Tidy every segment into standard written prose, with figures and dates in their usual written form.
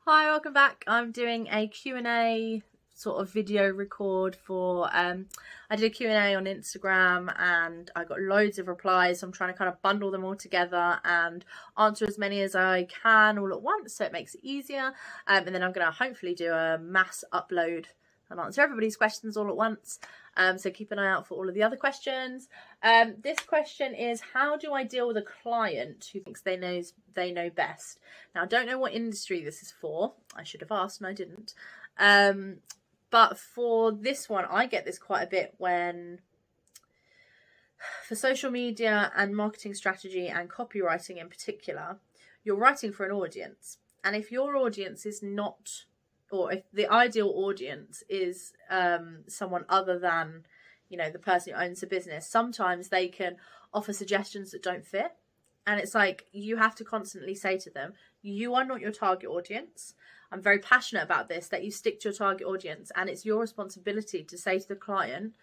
Hi, welcome back. I'm doing a Q&A sort of video record for, I did a Q&A on Instagram and I got loads of replies. So I'm trying to kind of bundle them all together and answer as many as I can all at once so it makes it easier. And then I'm going to hopefully do a mass upload and answer everybody's questions all at once. So keep an eye out for all of the other questions. This question is, how do I deal with a client who thinks they know best? Now, I don't know what industry this is for. I should have asked and I didn't. But for this one, I get this quite a bit when, for social media and marketing strategy and copywriting in particular, you're writing for an audience. And if your audience is not, or if the ideal audience is someone other than, the person who owns the business, sometimes they can offer suggestions that don't fit. And it's like, you have to constantly say to them, you are not your target audience. I'm very passionate about this, that you stick to your target audience. And it's your responsibility to say to the client,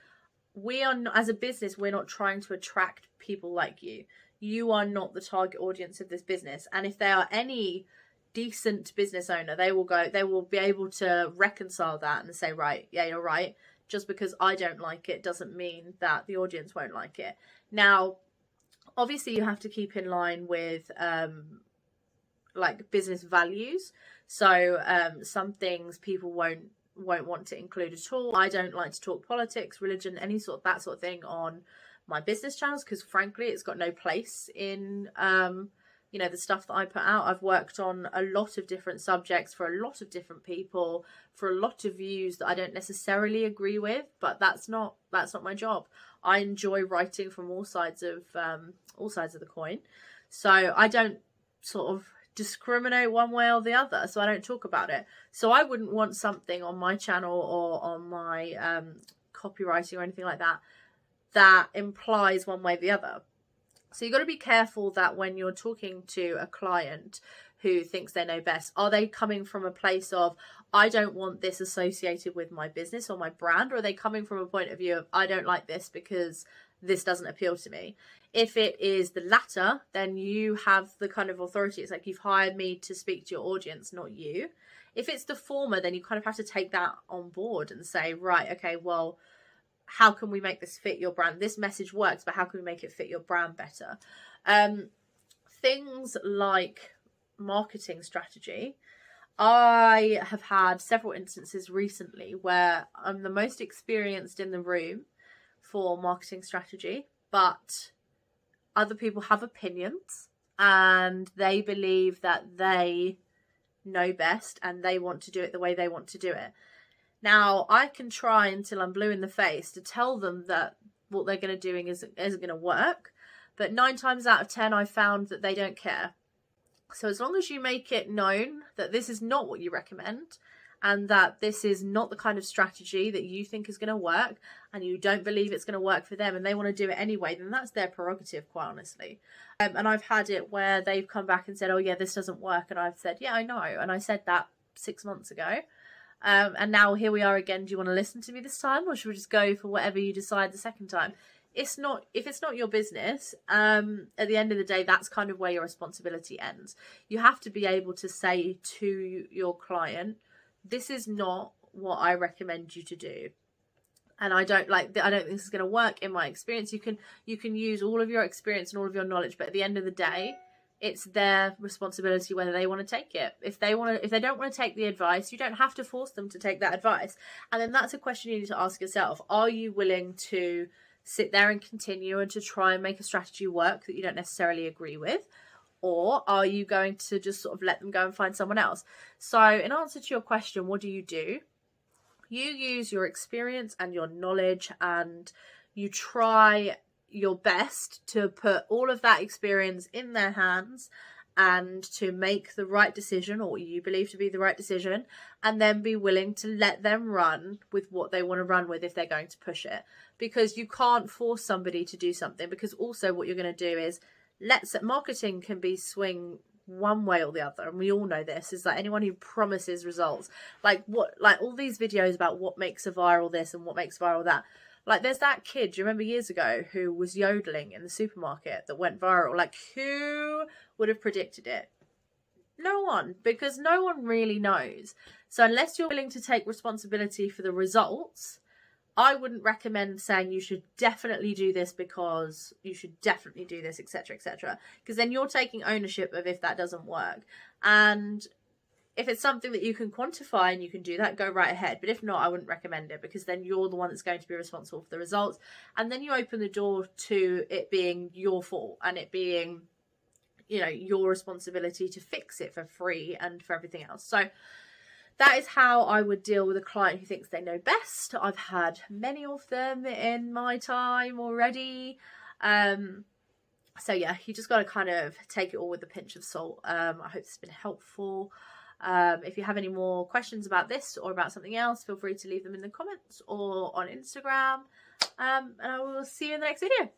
we are not, as a business, we're not trying to attract people like you. You are not the target audience of this business. And if they are any decent business owner, they will be able to reconcile that and say, right, yeah, you're right. Just because I don't like it doesn't mean that the audience won't like it. Now, obviously you have to keep in line with like business values. So some things people won't want to include at all. I don't like to talk politics, religion, that sort of thing on my business channels, because frankly it's got no place in the stuff that I put out. I've worked on a lot of different subjects for a lot of different people, for a lot of views that I don't necessarily agree with, but that's not my job. I enjoy writing from all sides of the coin. So I don't sort of discriminate one way or the other. So I don't talk about it. So I wouldn't want something on my channel or on my copywriting or anything like that that implies one way or the other. So you've got to be careful that when you're talking to a client who thinks they know best, are they coming from a place of, I don't want this associated with my business or my brand? Or are they coming from a point of view of, I don't like this because this doesn't appeal to me? If it is the latter, then you have the kind of authority. It's like, you've hired me to speak to your audience, not you. If it's the former, then you kind of have to take that on board and say, right, okay, well, how can we make this fit your brand? This message works, but how can we make it fit your brand better? Things like marketing strategy. I have had several instances recently where I'm the most experienced in the room for marketing strategy, but other people have opinions and they believe that they know best and they want to do it the way they want to do it. Now, I can try until I'm blue in the face to tell them that what they're going to do isn't going to work. But 9 times out of 10, I've found that they don't care. So as long as you make it known that this is not what you recommend and that this is not the kind of strategy that you think is going to work and you don't believe it's going to work for them and they want to do it anyway, then that's their prerogative, quite honestly. And I've had it where they've come back and said, oh, yeah, this doesn't work. And I've said, yeah, I know. And I said that 6 months ago. And now here we are again. Do you want to listen to me this time, or should we just go for whatever you decide the second time? If it's not your business, at the end of the day, that's kind of where your responsibility ends. You have to be able to say to your client, this is not what I recommend you to do. And I don't think this is going to work in my experience. You can use all of your experience and all of your knowledge, but at the end of the day, it's their responsibility whether they want to take it. If they don't want to take the advice, you don't have to force them to take that advice. And then that's a question you need to ask yourself. Are you willing to sit there and continue and to try and make a strategy work that you don't necessarily agree with? Or are you going to just sort of let them go and find someone else? So in answer to your question, what do? You use your experience and your knowledge and you try your best to put all of that experience in their hands and to make the right decision, or what you believe to be the right decision, and then be willing to let them run with what they want to run with if they're going to push it. Because you can't force somebody to do something, because also what you're going to do is, marketing can be swing one way or the other, and we all know this, is that anyone who promises results, like all these videos about what makes a viral this and what makes viral that, like there's that kid, do you remember years ago, who was yodeling in the supermarket that went viral? Like, who would have predicted it? No one, because no one really knows. So unless you're willing to take responsibility for the results, I wouldn't recommend saying you should definitely do this because you should definitely do this, etc., etc. Because then you're taking ownership of if that doesn't work. And if it's something that you can quantify and you can do that, go right ahead. But if not, I wouldn't recommend it, because then you're the one that's going to be responsible for the results. And then you open the door to it being your fault and it being, you know, your responsibility to fix it for free and for everything else. So that is how I would deal with a client who thinks they know best. I've had many of them in my time already. So yeah, you just got to kind of take it all with a pinch of salt. I hope it's been helpful. If you have any more questions about this or about something else, feel free to leave them in the comments or on Instagram. And I will see you in the next video.